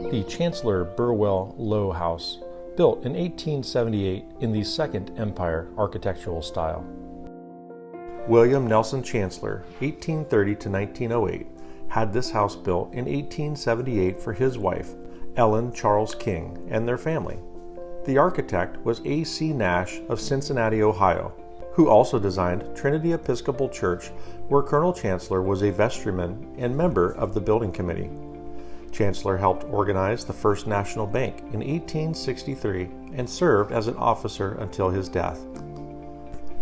the Chancellor Burwell Low House, built in 1878 in the Second Empire architectural style. William Nelson Chancellor, 1830 to 1908, had this house built in 1878 for his wife, Ellen Charles King, and their family. The architect was A.C. Nash of Cincinnati, Ohio, who also designed Trinity Episcopal Church, where Colonel Chancellor was a vestryman and member of the building committee. Chancellor helped organize the First National Bank in 1863 and served as an officer until his death.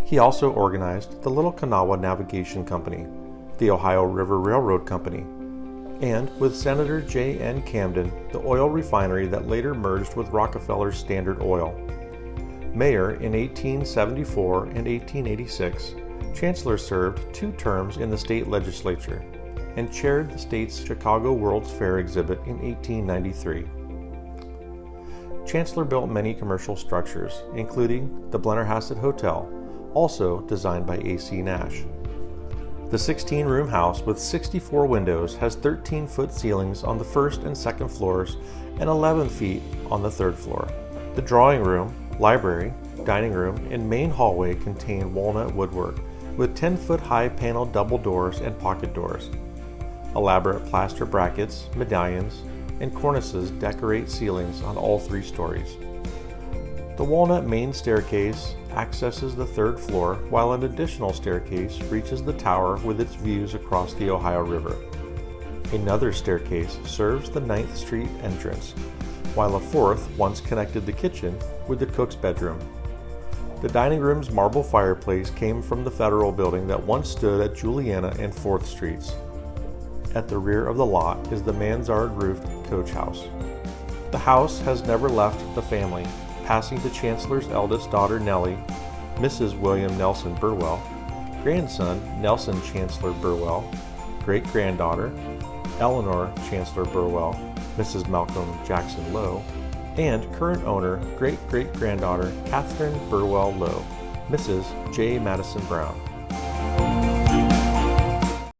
He also organized the Little Kanawha Navigation Company, the Ohio River Railroad Company, and with Senator J. N. Camden, the oil refinery that later merged with Rockefeller's Standard Oil. Mayor in 1874 and 1886, Chancellor served 2 terms in the state legislature and chaired the state's Chicago World's Fair exhibit in 1893. Chancellor built many commercial structures, including the Blennerhassett Hotel, also designed by A.C. Nash. The 16-room house with 64 windows has 13-foot ceilings on the first and second floors and 11 feet on the third floor. The drawing room, library, dining room, and main hallway contain walnut woodwork with 10-foot high paneled double doors and pocket doors. Elaborate plaster brackets, medallions, and cornices decorate ceilings on all 3 stories. The walnut main staircase accesses the 3rd floor, while an additional staircase reaches the tower with its views across the Ohio River. Another staircase serves the 9th Street entrance, while a 4th once connected the kitchen with the cook's bedroom. The dining room's marble fireplace came from the Federal Building that once stood at Juliana and 4th Streets. At the rear of the lot is the mansard-roofed coach house. The house has never left the family, passing to Chancellor's eldest daughter Nellie, Mrs. William Nelson Burwell, grandson Nelson Chancellor Burwell, great-granddaughter Eleanor Chancellor Burwell, Mrs. Malcolm Jackson Lowe, and current owner, great-great-granddaughter Catherine Burwell Lowe, Mrs. J. Madison Brown.